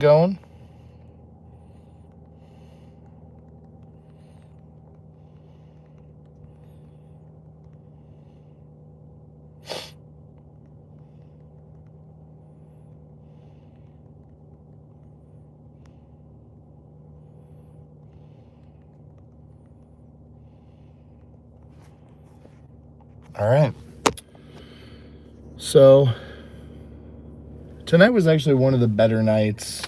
Going? All right. So tonight was actually one of the better nights.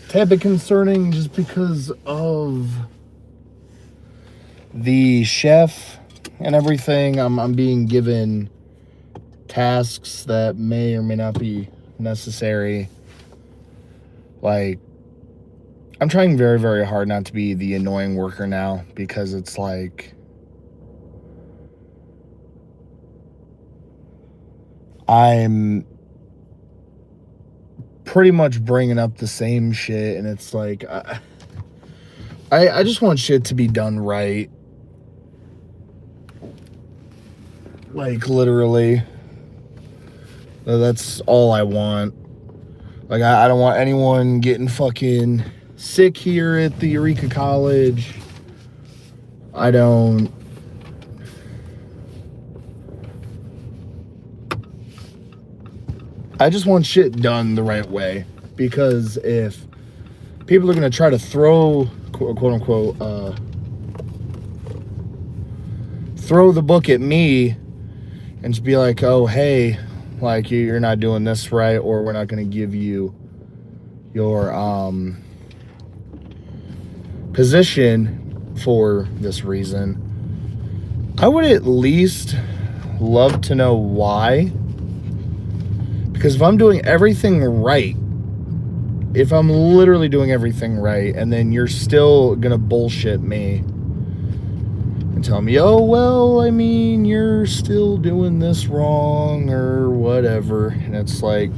Tad bit concerning just because of the chef and everything. I'm being given tasks that may or may not be necessary. Like, I'm trying very, very hard not to be the annoying worker now, because it's like I'm pretty much bringing up the same shit, and it's like I just want shit to be done right. Like, literally. That's all I want. Like, I don't want anyone getting fucking sick here at the Eureka College. I just want shit done the right way. Because if people are going to try to throw, quote unquote, throw the book at me and just be like, oh, hey, like, you're not doing this right, or we're not going to give you your position for this reason, I would at least love to know why. Because if I'm doing everything right, if I'm literally doing everything right, and then you're still gonna bullshit me and tell me, oh, well, I mean, you're still doing this wrong or whatever, and it's like,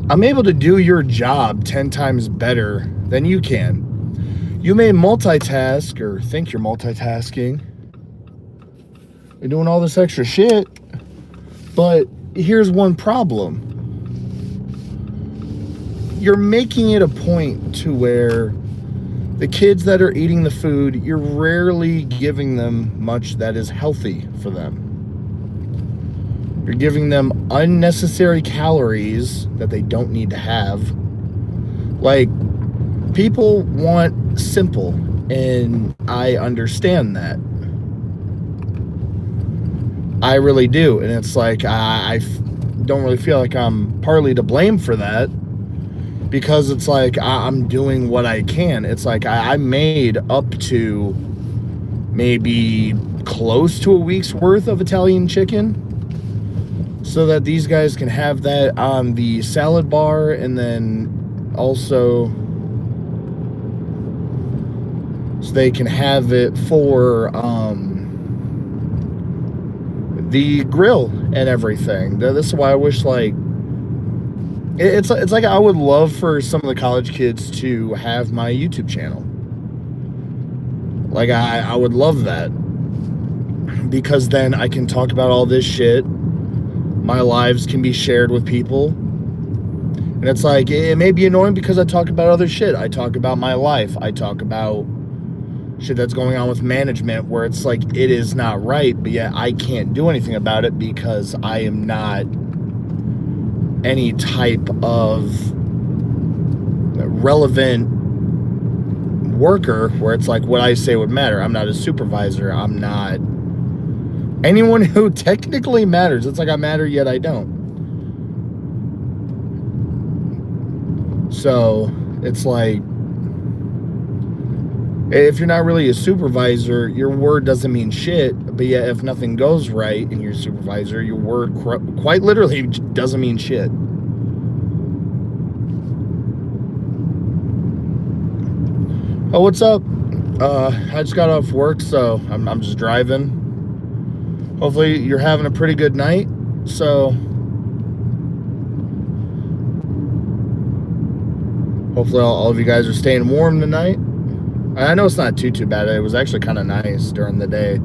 I'm able to do your job 10 times better than you can. You may multitask or think you're multitasking. You're doing all this extra shit, but here's one problem. You're making it a point to where the kids that are eating the food, you're rarely giving them much that is healthy for them. You're giving them unnecessary calories that they don't need to have. Like, people want simple, and I understand that. I really do. And it's like, I don't really feel like I'm partly to blame for that, because it's like I'm doing what I can. It's like I made up to maybe close to a week's worth of Italian chicken so that these guys can have that on the salad bar, and then also so they can have it for the grill and everything. This is why I wish, like, it's like I would love for some of the college kids to have my YouTube channel. Like, I would love that, because then I can talk about all this shit. My lives can be shared with people. And it's like, it may be annoying because I talk about other shit. I talk about my life. I talk about shit that's going on with management, where it's like, it is not right, but yet I can't do anything about it because I am not any type of relevant worker, where it's like what I say would matter. I'm not a supervisor. I'm not anyone who technically matters. It's like I matter, yet I don't. So it's like, if you're not really a supervisor, your word doesn't mean shit. But yet, if nothing goes right in your supervisor, your word quite literally doesn't mean shit. Oh, what's up? I just got off work, so I'm just driving. Hopefully, you're having a pretty good night. So hopefully, all of you guys are staying warm tonight. I know it's not too bad. It was actually kind of nice during the day.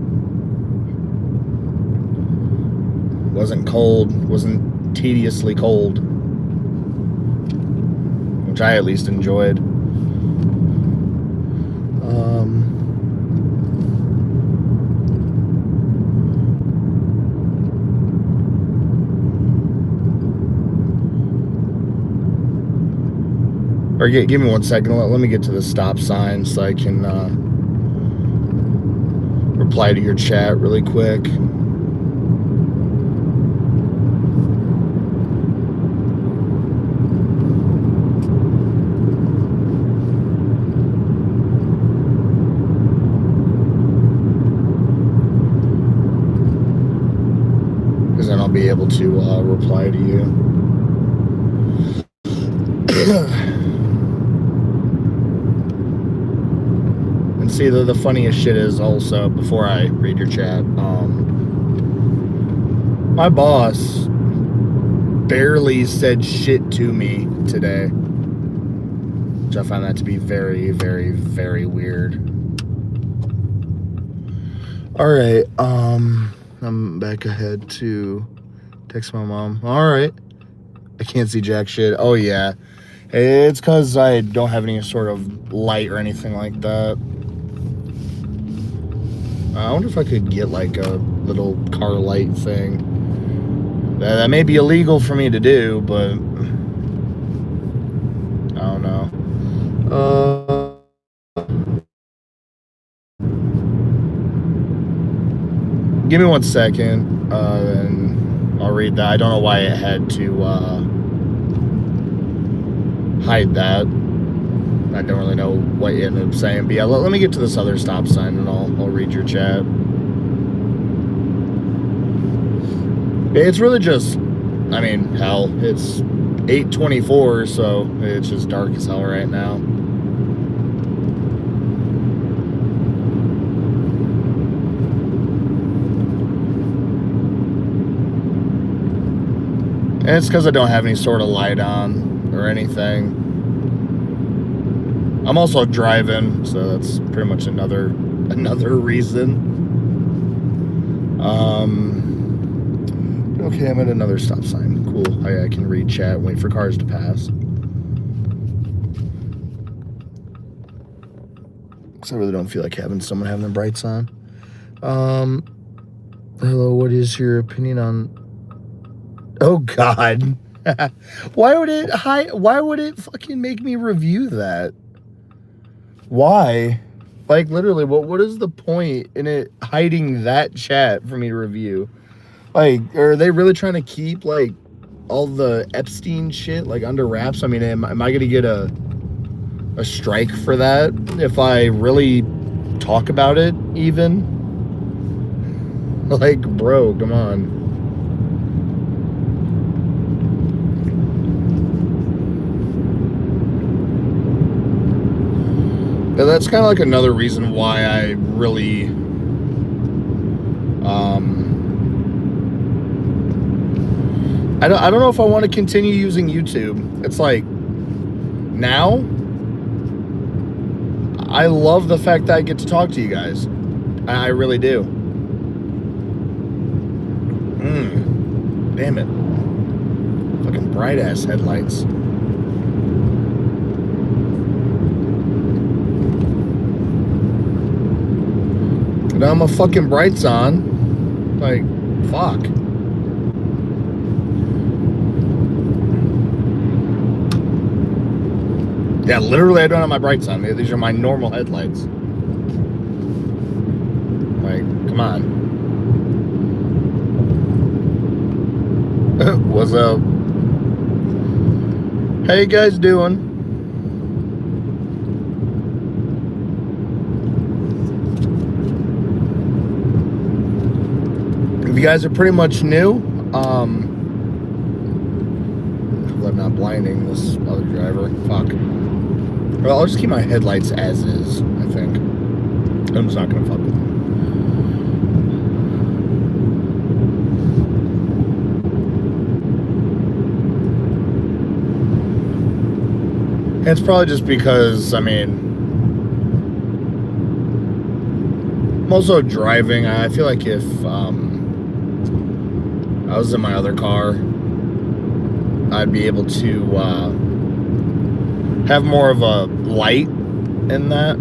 Wasn't cold. Wasn't tediously cold. which I at least enjoyed. Or give me 1 second. Let me get to the stop sign so I can reply to your chat really quick. Because then I'll be able to reply to you. And see, the funniest shit is also, before I read your chat, my boss barely said shit to me today, which I find that to be very, very, very weird. All right, I'm back ahead to text my mom. All right, I can't see jack shit. Oh yeah, it's because I don't have any sort of light or anything like that. I wonder if I could get like a little car light thing. That may be illegal for me to do, but I don't know. Give me 1 second, and I'll read that. I don't know why it had to hide that. I don't really know what you ended up saying, but yeah, let me get to this other stop sign, and I'll read your chat. It's really just, I mean, hell, it's 8:24, so it's just dark as hell right now. And it's because I don't have any sort of light on or anything. I'm also driving, so that's pretty much another reason. Okay, I'm at another stop sign. Cool. I can read chat and wait for cars to pass. Because I really don't feel like having someone having their brights on. Hello, what is your opinion on... Oh, God. Why would it fucking make me review that? Why? Like, literally, what is the point in it hiding that chat for me to review? Like, are they really trying to keep, like, all the Epstein shit, like, under wraps? I mean, am I going to get a strike for that if I really talk about it, even? Like, bro, come on. Yeah, that's kind of like another reason why I really, I don't know if I want to continue using YouTube. It's like, now, I love the fact that I get to talk to you guys. I really do. Damn it. Fucking bright ass headlights. Now my fucking brights on. Like, fuck. Yeah, literally I don't have my brights on. These are my normal headlights. Like, come on. What's up? How you guys doing? If you guys are pretty much new, I'm not blinding this other driver. Fuck. Well, I'll just keep my headlights as is, I think. I'm just not gonna fuck with them. And it's probably just because, I mean, I'm also driving. I feel like if I was in my other car, I'd be able to have more of a light in that.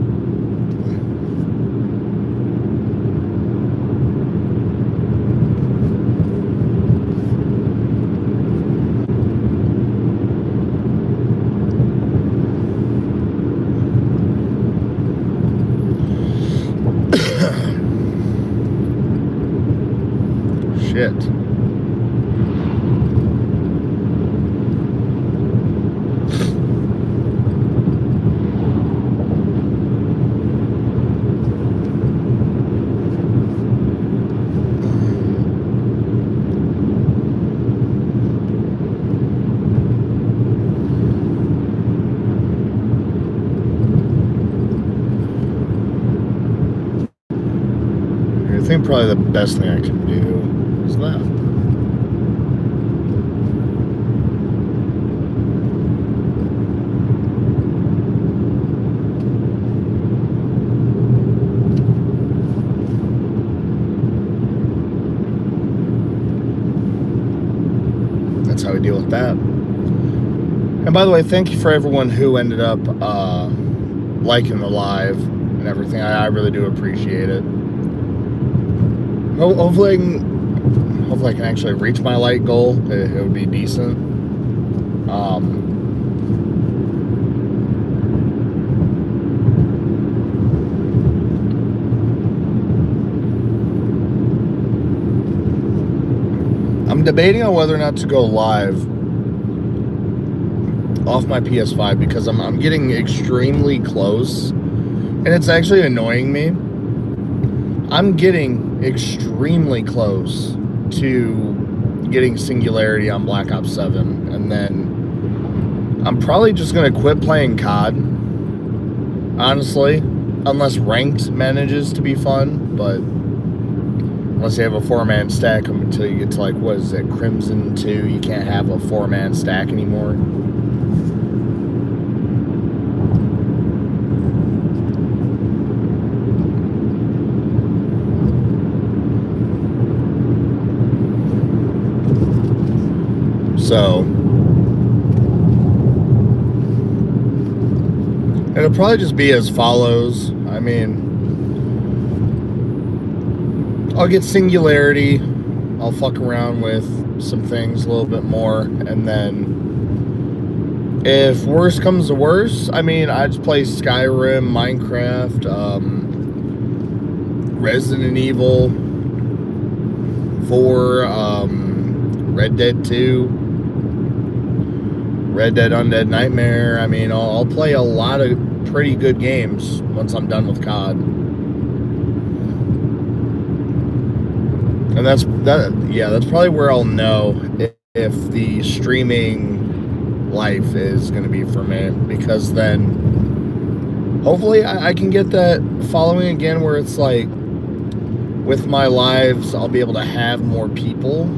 Shit. I think probably the best thing I can do is that. That's how we deal with that. And by the way, thank you for everyone who ended up liking the live and everything. I really do appreciate it. Hopefully I can actually reach my like goal. It would be decent. I'm debating on whether or not to go live off my PS5 because I'm getting extremely close, and it's actually annoying me. I'm getting extremely close to getting Singularity on Black Ops 7, and then I'm probably just going to quit playing COD, honestly, unless ranked manages to be fun, but unless you have a 4-man stack until you get to, like, what is it, Crimson 2, you can't have a 4-man stack anymore. So, it'll probably just be as follows. I mean, I'll get Singularity. I'll fuck around with some things a little bit more. And then, if worse comes to worse, I mean, I just play Skyrim, Minecraft, Resident Evil 4, Red Dead 2. Red Dead Undead Nightmare. I mean, I'll play a lot of pretty good games once I'm done with COD. And that's probably where I'll know if the streaming life is going to be for me, because then hopefully I can get that following again where it's like with my lives I'll be able to have more people.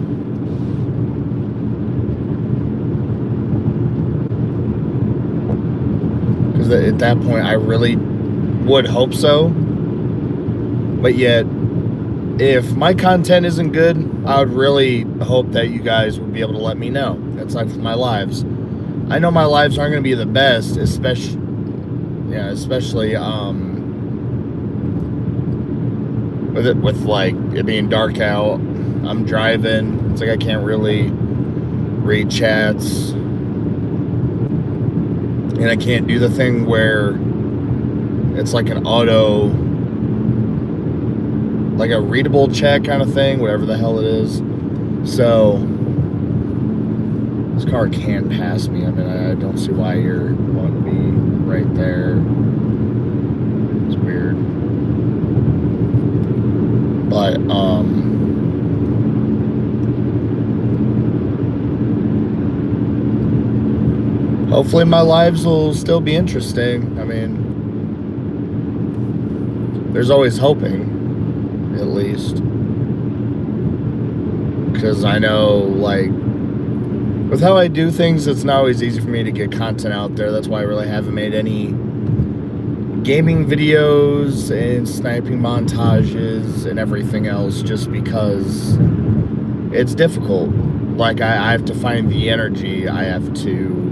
At that point I really would hope so, but yet if my content isn't good, I would really hope that you guys would be able to let me know. That's like with my lives. I know my lives aren't going to be the best, especially with like it being dark out. I'm driving. It's like I can't really read chats. And I can't do the thing where it's like an auto, like a readable chat kind of thing, whatever the hell it is. So, this car can pass me. I mean, I don't see why you're wanting to be right there. It's weird. But, hopefully my lives will still be interesting. I mean, there's always hoping, at least. Because I know, like, with how I do things, it's not always easy for me to get content out there. That's why I really haven't made any gaming videos and sniping montages and everything else, just because it's difficult. Like, I have to find the energy. I have to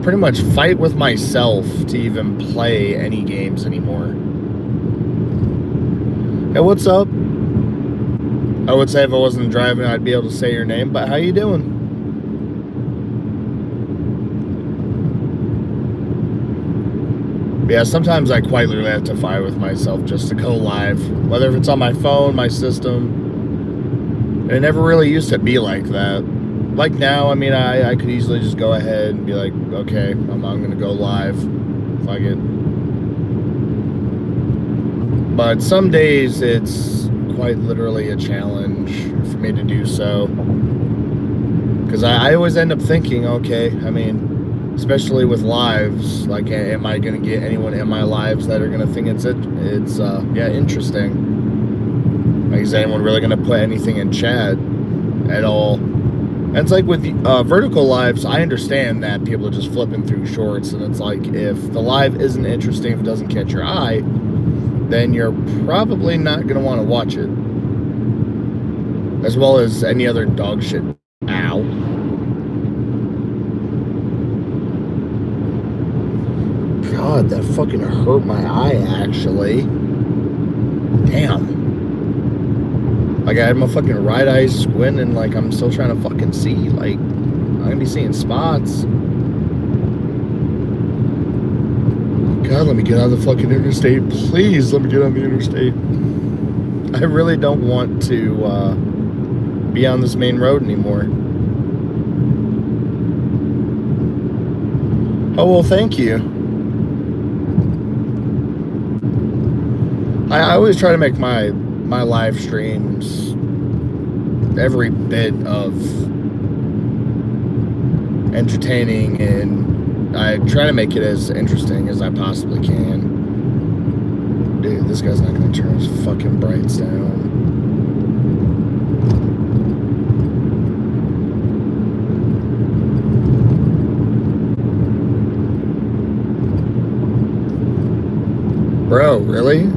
pretty much fight with myself to even play any games anymore. Hey, what's up? I would say if I wasn't driving, I'd be able to say your name, but how you doing? Yeah, sometimes I quite literally have to fight with myself just to go live, whether if it's on my phone, my system. It never really used to be like that. Like now, I mean, I could easily just go ahead and be like, okay, I'm going to go live. Fuck it. But some days it's quite literally a challenge for me to do so. Because I always end up thinking, okay, I mean, especially with lives, like, am I going to get anyone in my lives that are going to think it's interesting? Like, is anyone really going to put anything in chat at all? And it's like with vertical lives, I understand that people are just flipping through shorts, and it's like, if the live isn't interesting, if it doesn't catch your eye, then you're probably not going to want to watch it. As well as any other dog shit. Ow. God, that fucking hurt my eye, actually. Damn. Like, I had my fucking right eye squint, and, like, I'm still trying to fucking see. Like, I'm gonna be seeing spots. God, let me get on the fucking interstate. Please, let me get on the interstate. I really don't want to be on this main road anymore. Oh, well, thank you. I always try to make my live streams every bit of entertaining, and I try to make it as interesting as I possibly can. Dude, this guy's not gonna turn his fucking brights down. Bro, really?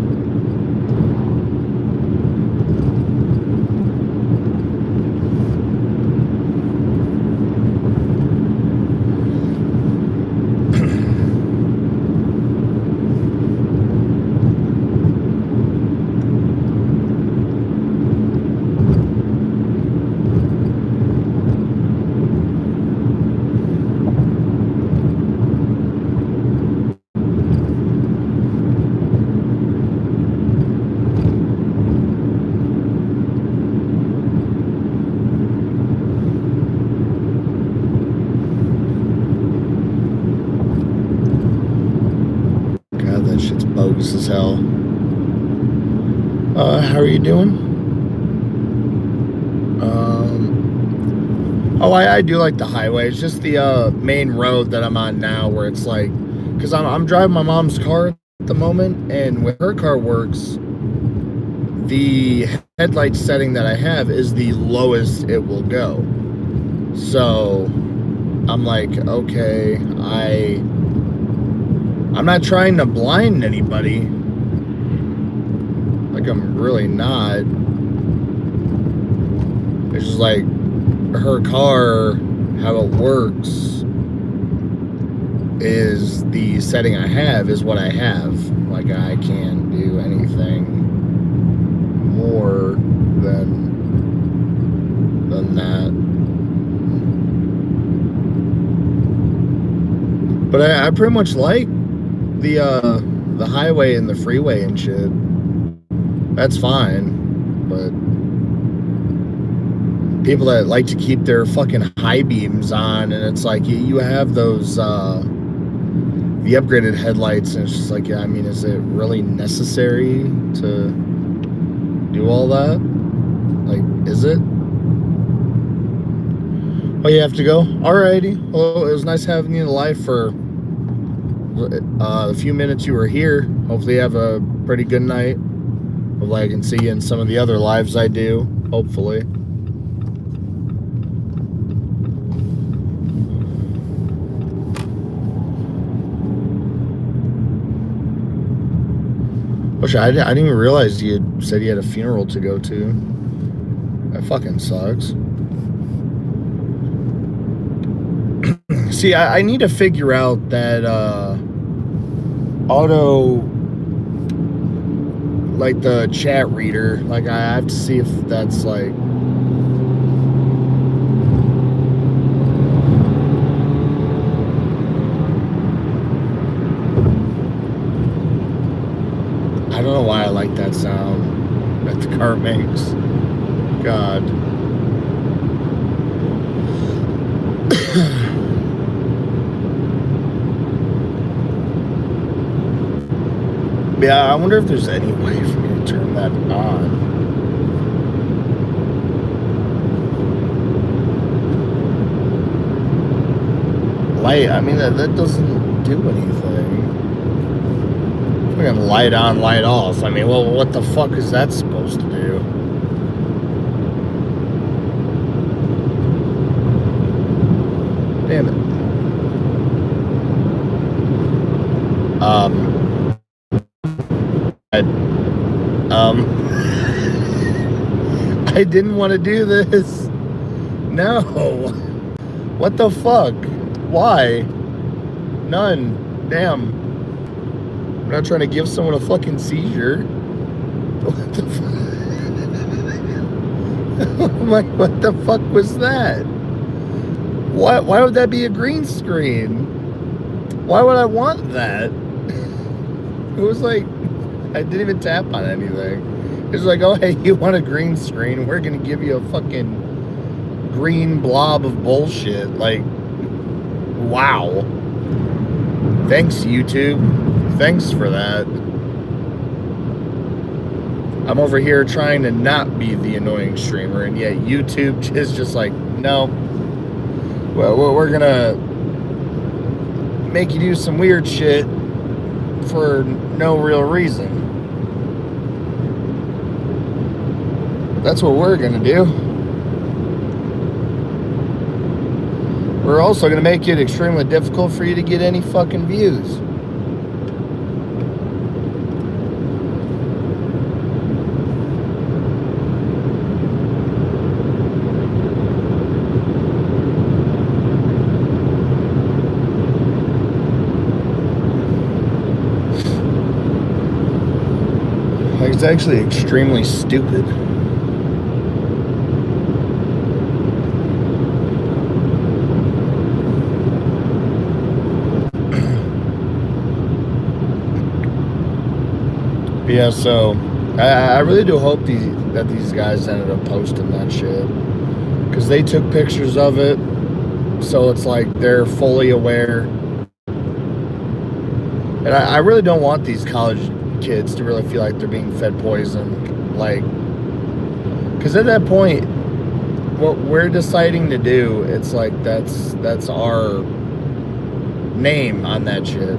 Bogus as hell. How are you doing? Oh, I do like the highway. It's just the main road that I'm on now, where it's like, because I'm driving my mom's car at the moment, and when her car works, the headlight setting that I have is the lowest it will go. So I'm like, okay, I'm not trying to blind anybody. Like, I'm really not. It's just like, her car, how it works, is the setting I have is what I have. Like, I can't do anything more than that. But I pretty much like the highway and the freeway and shit. That's fine, but people that like to keep their fucking high beams on, and it's like you have those the upgraded headlights, and it's just like, I mean, is it really necessary to do all that? Like, is it? Oh, you have to go? Alrighty. Well, it was nice having you live for the few minutes you were here. Hopefully you have a pretty good night. Hopefully I can see you in some of the other lives I do. Hopefully. I didn't even realize you had said you had a funeral to go to. That fucking sucks. See, I need to figure out that auto, like the chat reader. Like I have to see if that's like. I don't know why I like that sound that the car makes. God. Yeah, I wonder if there's any way for me to turn that on. Light, I mean, that doesn't do anything. We're gonna light on, light off. I mean, well, what the fuck is that supposed to do? Damn it. I didn't want to do this. No. What the fuck? Why? None. Damn. I'm not trying to give someone a fucking seizure. What the fuck? Like, what the fuck was that? Why would that be a green screen? Why would I want that? It was like, I didn't even tap on anything. It was like, oh, hey, you want a green screen? We're going to give you a fucking green blob of bullshit. Like, wow. Thanks, YouTube. Thanks for that. I'm over here trying to not be the annoying streamer, and yet YouTube is just like, no. Well, we're going to make you do some weird shit for no real reason. That's what we're gonna do. We're also gonna make it extremely difficult for you to get any fucking views. Like, it's actually extremely stupid. Yeah, so I really do hope that these guys ended up posting that shit, because they took pictures of it, so it's like they're fully aware. And I really don't want these college kids to really feel like they're being fed poison, like, because at that point, what we're deciding to do, it's like that's our name on that shit.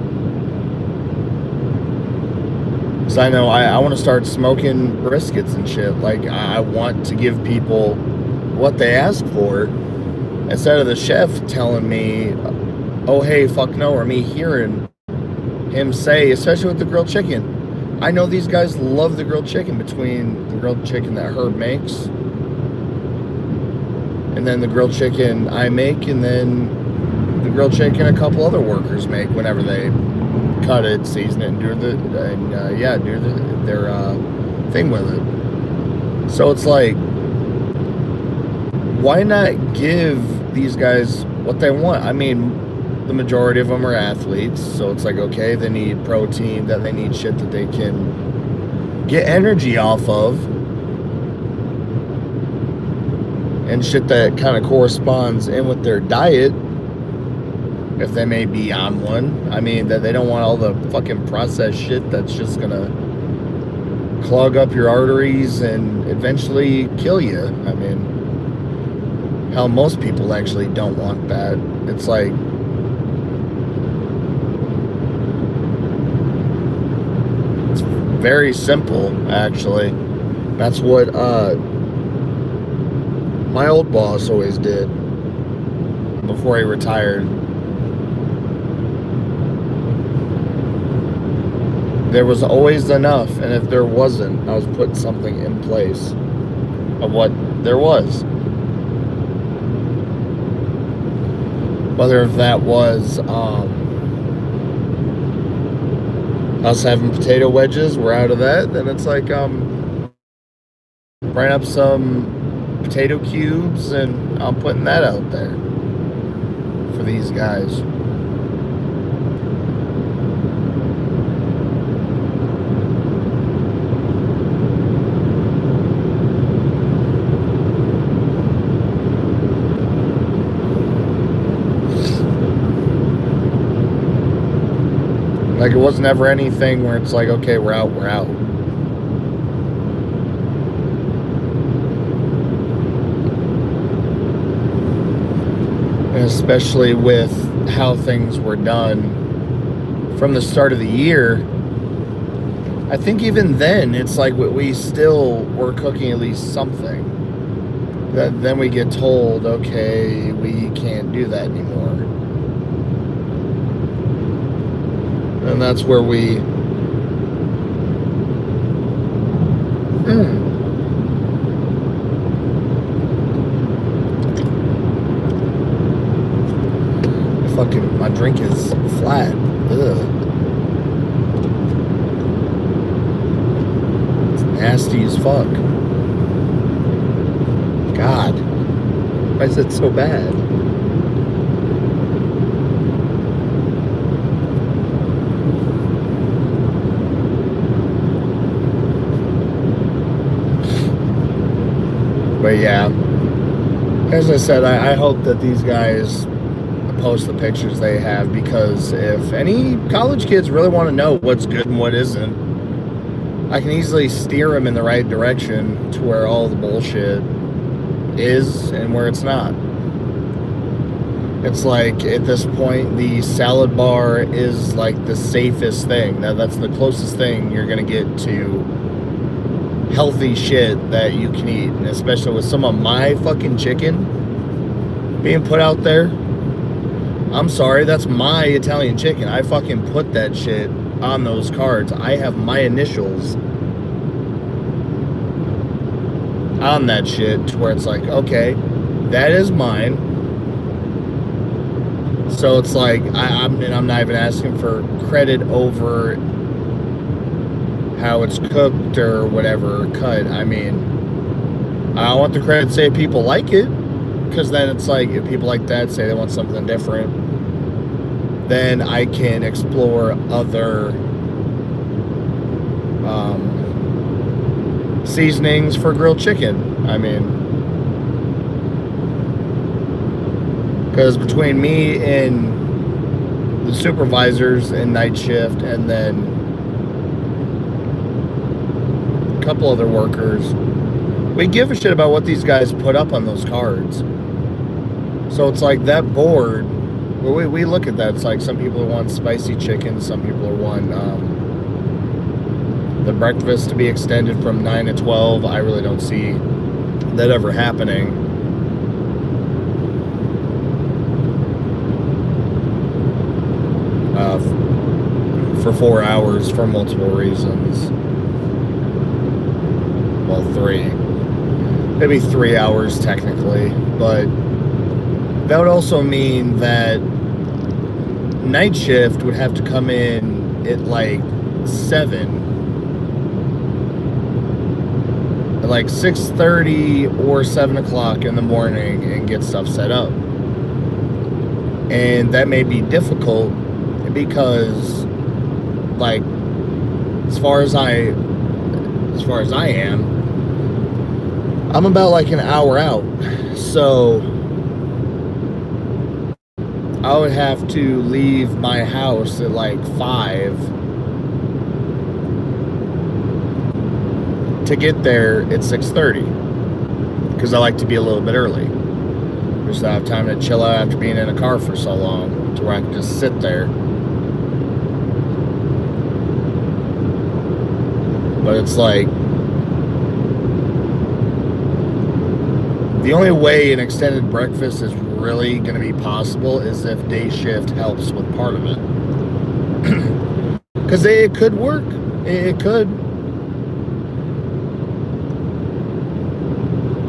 Because I know I want to start smoking briskets and shit. Like, I want to give people what they ask for, instead of the chef telling me, oh, hey, fuck no, or me hearing him say, especially with the grilled chicken. I know these guys love the grilled chicken, between the grilled chicken that Herb makes and then the grilled chicken I make, and then the grilled chicken a couple other workers make whenever they cut it, season it, and do their thing with it. So it's like, why not give these guys what they want? I mean, the majority of them are athletes, so it's like, okay, they need protein, that they need shit that they can get energy off of, and shit that kind of corresponds in with their diet, if they may be on one. I mean, that they don't want all the fucking processed shit that's just gonna clog up your arteries and eventually kill you. I mean, hell, most people actually don't want that. It's like, it's very simple, actually. That's what my old boss always did before he retired. There was always enough, and if there wasn't, I was putting something in place of what there was. Whether that was us having potato wedges, we're out of that. Then it's like bring up some potato cubes and I'm putting that out there for these guys. Like, it wasn't ever anything where it's like, okay, we're out, we're out. And especially with how things were done from the start of the year, I think even then, it's like we still were cooking at least something. Then we get told, okay, we can't do that anymore. And that's where we fucking, my drink is flat. Ugh. It's nasty as fuck. God, why is it so bad? But yeah, as I said, I hope that these guys post the pictures they have, because if any college kids really want to know what's good and what isn't, I can easily steer them in the right direction to where all the bullshit is and where it's not. It's like, at this point, the salad bar is like the safest thing. That's the closest thing you're going to get to healthy shit that you can eat. And especially with some of my fucking chicken being put out there, I'm sorry, that's my Italian chicken. I fucking put that shit on those cards. I have my initials on that shit to where it's like, okay, that is mine. So it's like, I'm not even asking for credit over how it's cooked or whatever, cut. I mean, I want the credit to say people like it, because then it's like, if people like that say they want something different, then I can explore other seasonings for grilled chicken. I mean, because between me and the supervisors in night shift, and then a couple other workers, we give a shit about what these guys put up on those cards. So it's like that board, we look at that. It's like some people want spicy chicken, some people want the breakfast to be extended from 9 to 12. I really don't see that ever happening. For 4 hours for multiple reasons. Well, 3. Maybe 3 hours technically, but that would also mean that night shift would have to come in at like 7. At like 6:30 or 7 o'clock in the morning and get stuff set up. And that may be difficult because, like, as far as I am, I'm about like an hour out. So I would have to leave my house at like 5 to get there at 6:30, because I like to be a little bit early, just to have time to chill out after being in a car for so long, to where I can just sit there. But it's like, the only way an extended breakfast is really going to be possible is if day shift helps with part of it. Because it could work. It could.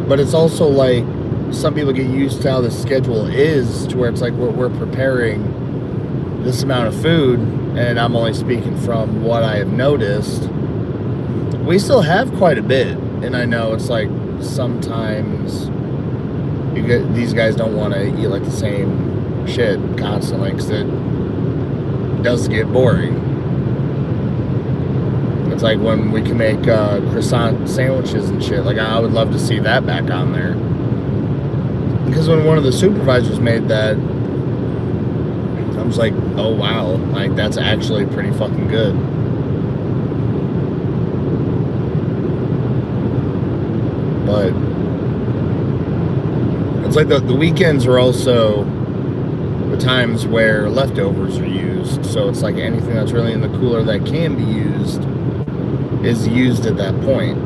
But it's also like, some people get used to how the schedule is, to where it's like we're preparing this amount of food, and I'm only speaking from what I have noticed. We still have quite a bit, and I know it's like sometimes these guys don't want to eat like the same shit constantly, because it does get boring. It's like when we can make croissant sandwiches and shit. Like, I would love to see that back on there. Because when one of the supervisors made that, I was like, oh wow, like that's actually pretty fucking good. But it's like the weekends are also the times where leftovers are used. So it's like anything that's really in the cooler that can be used is used at that point.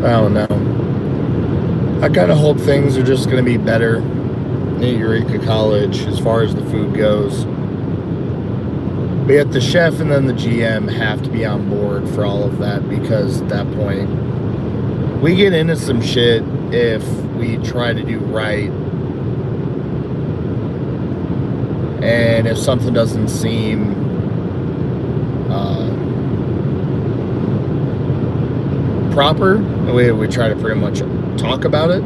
I don't know. I kind of hope things are just going to be better at Eureka College as far as the food goes. But yet the chef and then the GM have to be on board for all of that, because at that point we get into some shit if we try to do right. And if something doesn't seem proper, we try to pretty much talk about it.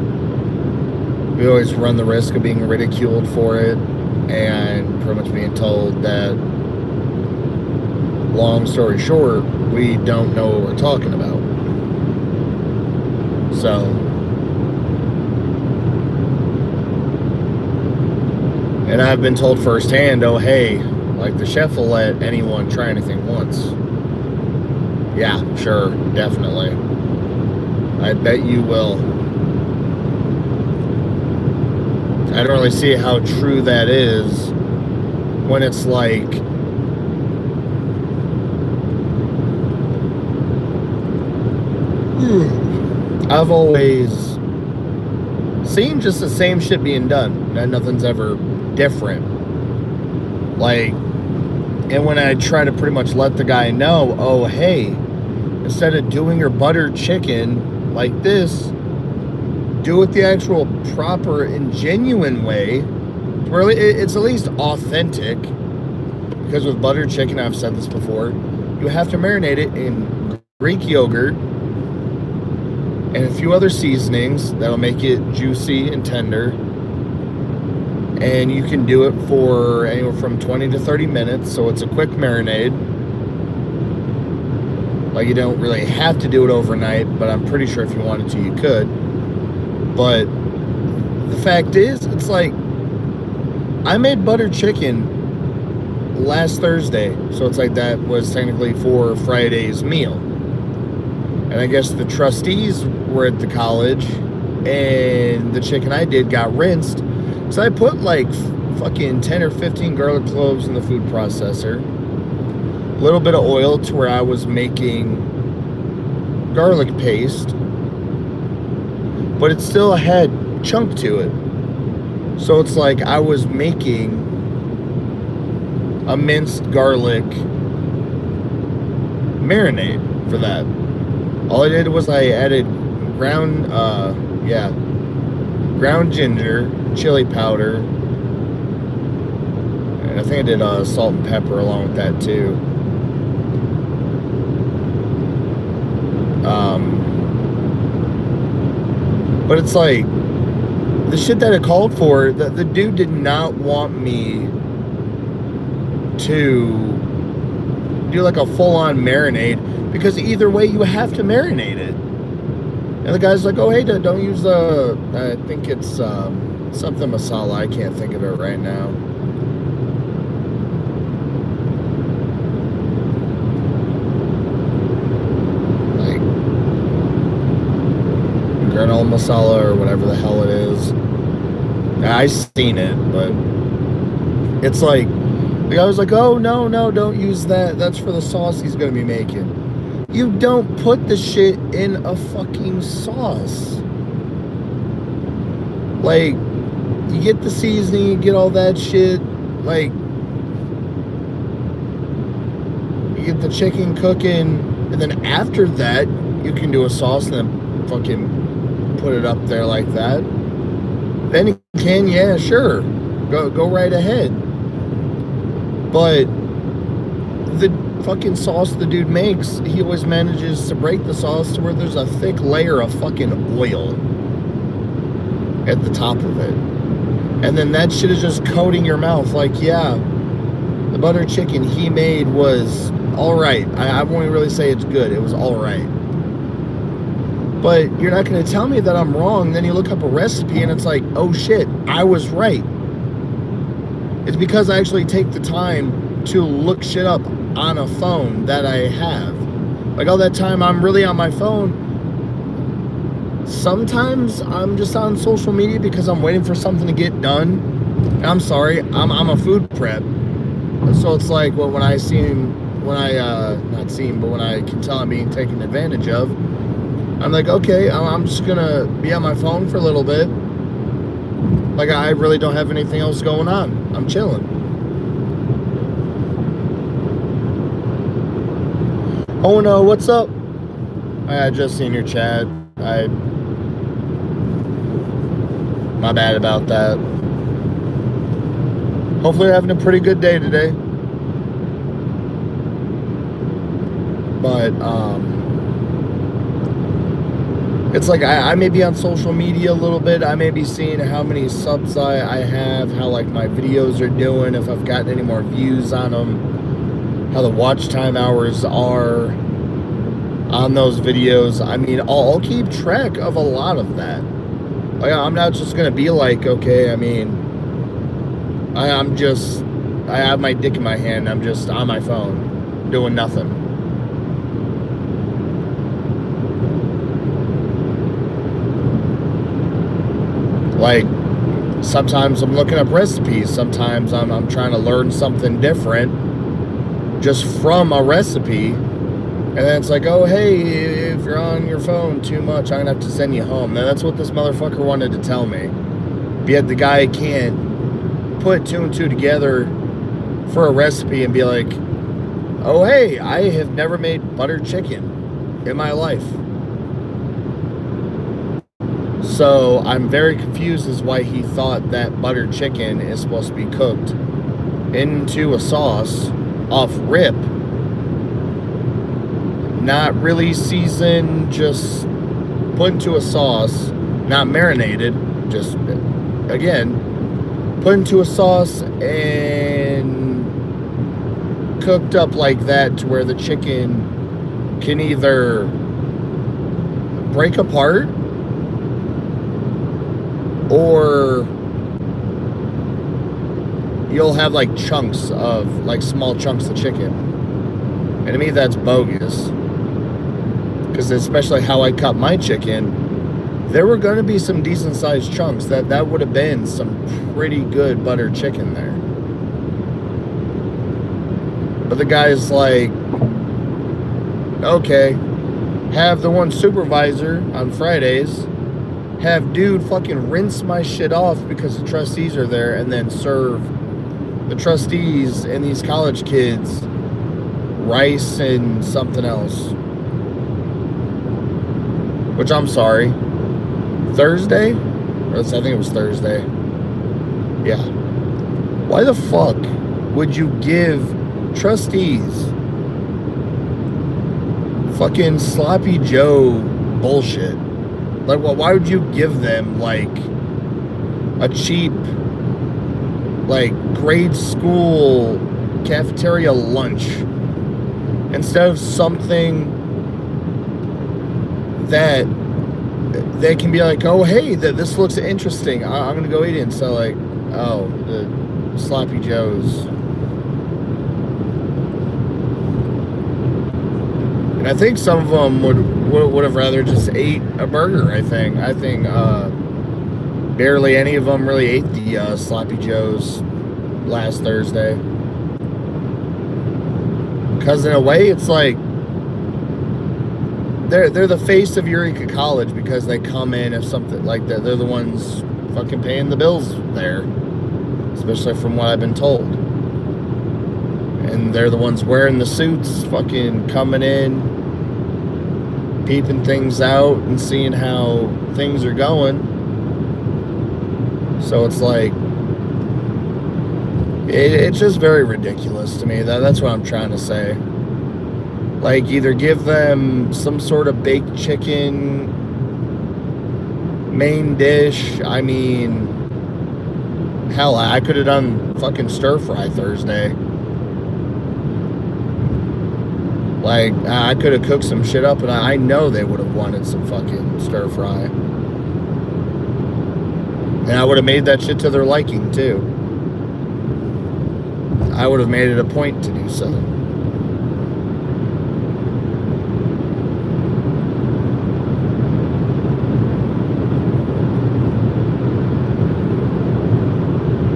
We always run the risk of being ridiculed for it and pretty much being told that, long story short, we don't know what we're talking about. So and I've been told firsthand, oh hey, like the chef will let anyone try anything once. Yeah, sure, definitely. I bet you will. I don't really see how true that is when it's like I've always seen just the same shit being done, and nothing's ever different. Like, and when I try to pretty much let the guy know, oh hey, instead of doing your buttered chicken like this, do it the actual proper and genuine way, where it's at least authentic. Because with buttered chicken, I've said this before, you have to marinate it in Greek yogurt and a few other seasonings that'll make it juicy and tender. And you can do it for anywhere from 20 to 30 minutes, so it's a quick marinade. Like, you don't really have to do it overnight, but I'm pretty sure if you wanted to, you could. But the fact is, it's like, I made buttered chicken last Thursday, so it's like that was technically for Friday's meal. And I guess the trustees were at the college, and the chicken I did got rinsed. So I put like fucking 10 or 15 garlic cloves in the food processor. A little bit of oil to where I was making garlic paste, but it still had chunk to it. So it's like I was making a minced garlic marinade for that. All I did was I added ground ginger, chili powder, and I think I did salt and pepper along with that too. But it's like, the shit that it called for, the dude did not want me to do like a full-on marinade, because either way you have to marinate it. And the guy's like, oh hey, don't use the, I think it's something masala, I can't think of it right now. garam masala or whatever the hell it is. I seen it, but it's like the guy was like, "Oh no, don't use that. That's for the sauce he's gonna be making." You don't put the shit in a fucking sauce. Like, you get the seasoning, you get all that shit. Like, you get the chicken cooking, and then after that, you can do a sauce and then fucking put it up there like that. Then you can, yeah, sure, go right ahead. But the fucking sauce the dude makes, he always manages to break the sauce to where there's a thick layer of fucking oil at the top of it. And then that shit is just coating your mouth. Like, yeah, the butter chicken he made was alright. I won't really say it's good. It was alright. But you're not going to tell me that I'm wrong. Then you look up a recipe and it's like, oh shit, I was right. It's because I actually take the time to look shit up on a phone that I have. Like, all that time I'm really on my phone. Sometimes I'm just on social media because I'm waiting for something to get done. And I'm sorry, I'm a food prep. So it's like, well, when I can tell I'm being taken advantage of, I'm like, okay, I'm just gonna be on my phone for a little bit. Like, I really don't have anything else going on. I'm chilling. Oh no, what's up? I just seen your chat. My bad about that. Hopefully you're having a pretty good day today. But, it's like I may be on social media a little bit. I may be seeing how many subs I have, how like my videos are doing, if I've gotten any more views on them, how the watch time hours are on those videos. I mean, I'll keep track of a lot of that. Like, I'm not just gonna be like, okay, I mean, I have my dick in my hand. I'm just on my phone doing nothing. Like, sometimes I'm looking up recipes. Sometimes I'm trying to learn something different just from a recipe. And then it's like, oh, hey, if you're on your phone too much, I'm going to have to send you home. Now, that's what this motherfucker wanted to tell me. Yet the guy can't put two and two together for a recipe and be like, oh, hey, I have never made buttered chicken in my life. So I'm very confused as why he thought that buttered chicken is supposed to be cooked into a sauce off rip, not really seasoned, just put into a sauce, not marinated, just, again, put into a sauce and cooked up like that to where the chicken can either break apart or you'll have like chunks of, like small chunks of chicken. And to me, that's bogus. Because especially how I cut my chicken, there were going to be some decent sized chunks. That would have been some pretty good buttered chicken there. But the guy's like, okay, have the one supervisor on Fridays have dude fucking rinse my shit off because the trustees are there, and then serve the trustees and these college kids rice and something else. Which, I'm sorry, Thursday? I think it was Thursday. Yeah. Why the fuck would you give trustees fucking sloppy Joe bullshit? Like, well, why would you give them, like, a cheap, like, grade school cafeteria lunch instead of something that they can be like, oh, hey, this looks interesting, I'm going to go eat it. And so, like, oh, the sloppy Joes. I think some of them would have rather just ate a burger. I think barely any of them really ate the Sloppy Joes last Thursday. Because in a way, it's like they're the face of Eureka College because they come in if something like that. They're the ones fucking paying the bills there, especially from what I've been told. And they're the ones wearing the suits, fucking coming in, peeping things out and seeing how things are going. So it's like, it's just very ridiculous to me. That's what I'm trying to say. Like, either give them some sort of baked chicken main dish. I mean, hell, I could have done fucking stir fry Thursday. Like, I could have cooked some shit up, and I know they would have wanted some fucking stir fry. And I would have made that shit to their liking, too. I would have made it a point to do so.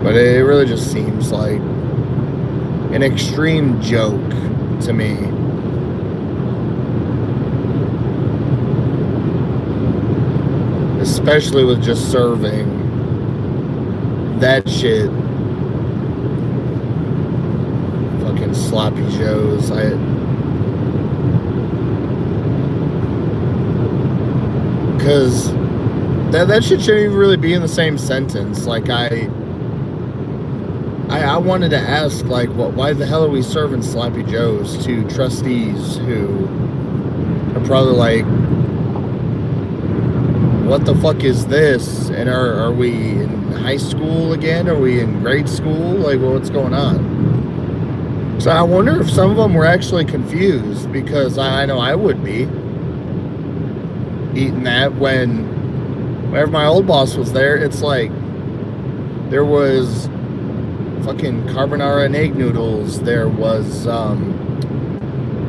But it really just seems like an extreme joke to me. Especially with just serving that shit. Fucking Sloppy Joes. Because that shit shouldn't even really be in the same sentence. Like, I wanted to ask, like, why the hell are we serving Sloppy Joes to trustees who are probably like, what the fuck is this? And are we in high school again? Are we in grade school? Like, well, what's going on? So I wonder if some of them were actually confused, because I know I would be eating that whenever my old boss was there. It's like there was fucking carbonara and egg noodles. There was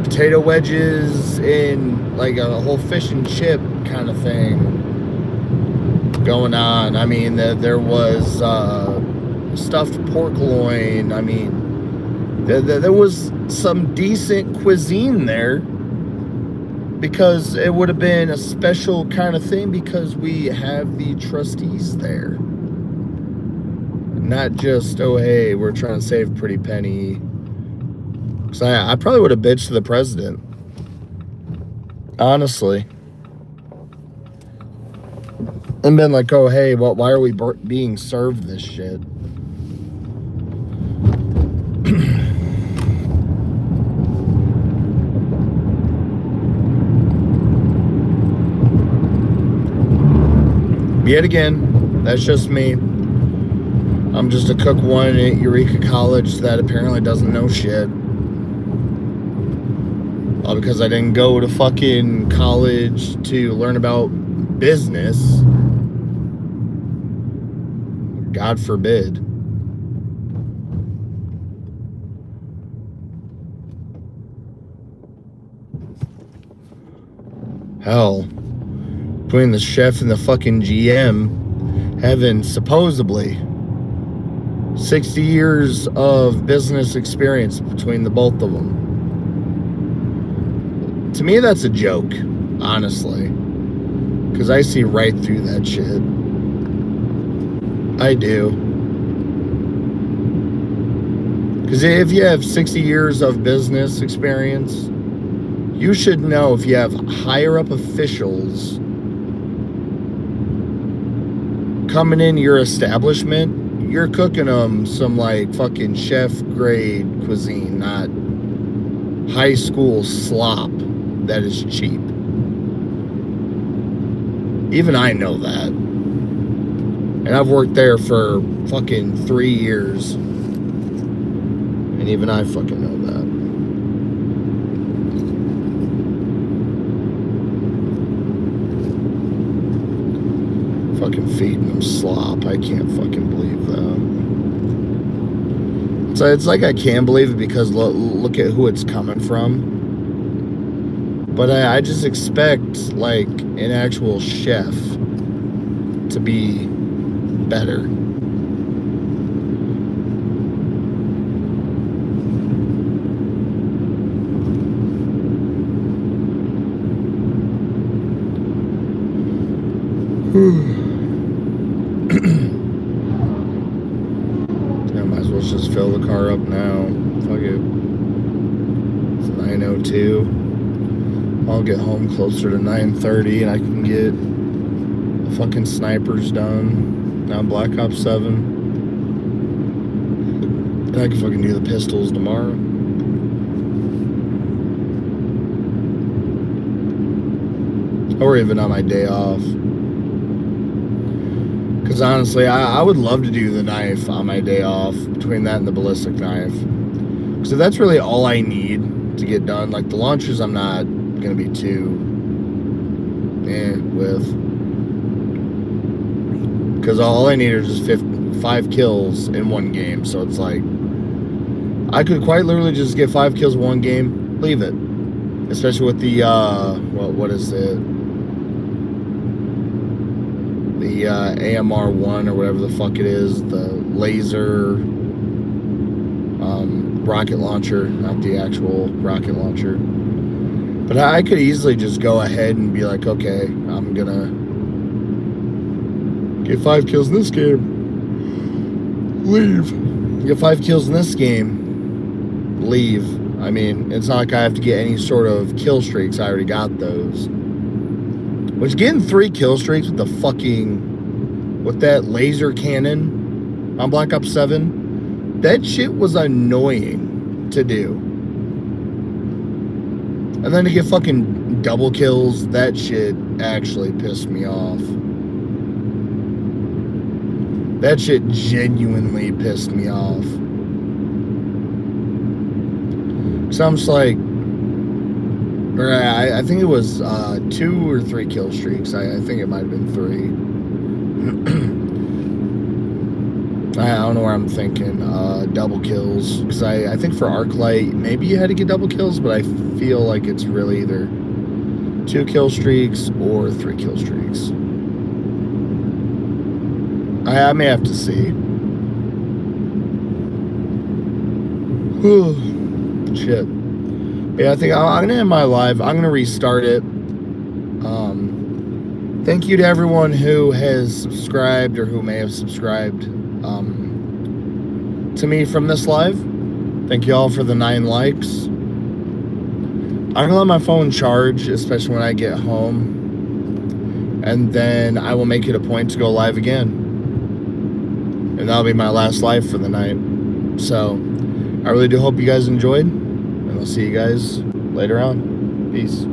potato wedges in like a whole fish and chip kind of thing going on. I mean, there was stuffed pork loin. I mean, there was some decent cuisine there, because it would have been a special kind of thing because we have the trustees there. Not just, oh, hey, we're trying to save a pretty penny. Because I probably would have bitched to the president. Honestly. And been like, oh, hey, why are we being served this shit? Yet again, that's just me. I'm just a cook one at Eureka College that apparently doesn't know shit. All because I didn't go to fucking college to learn about business. God forbid. Hell, between the chef and the fucking GM having supposedly 60 years of business experience between the both of them. To me, that's a joke, honestly. Because I see right through that shit. I do. Because if you have 60 years of business experience, you should know if you have higher up officials coming in your establishment, you're cooking them some like fucking chef grade cuisine, not high school slop that is cheap. Even I know that. And I've worked there for fucking 3 years. And even I fucking know that. Fucking feeding them slop. I can't fucking believe that. So it's like I can believe it because look at who it's coming from. But I just expect, like, an actual chef to be better. I might as well just fill the car up now. Fuck it. It's 9:02. I'll get home closer to 9:30 and I can get the fucking snipers done. Now Black Ops 7. And I can fucking do the pistols tomorrow. Or even on my day off. Because honestly, I would love to do the knife on my day off, between that and the ballistic knife. So that's really all I need to get done. Like the launchers, I'm not going to be too with. Because all I need are just 5 kills in one game. So it's like, I could quite literally just get 5 kills in one game, leave it. Especially with the, what is it? The AMR-1 or whatever the fuck it is, the laser rocket launcher, not the actual rocket launcher. But I could easily just go ahead and be like, okay, I'm gonna get 5 kills in this game, leave. Get 5 kills in this game, leave. I mean, it's not like I have to get any sort of kill streaks. I already got those. Which, getting 3 kill streaks with the fucking, with that laser cannon on Black Ops 7, that shit was annoying to do. And then to get fucking double kills, that shit actually pissed me off. That shit genuinely pissed me off. So I'm just like, or I think it was 2 or 3 kill streaks. I think it might have been 3. I don't know where I'm thinking. Double kills. Because I think for Arclight, maybe you had to get double kills, but I feel like it's really either 2 kill streaks or 3 kill streaks. I may have to see. Shit. Yeah, I think I'm gonna end my live. I'm gonna restart it. Thank you to everyone who has subscribed or who may have subscribed to me from this live. Thank you all for the 9 likes. I'm gonna let my phone charge, especially when I get home, and then I will make it a point to go live again, and that'll be my last live for the night. So I really do hope you guys enjoyed, and I'll see you guys later on. Peace.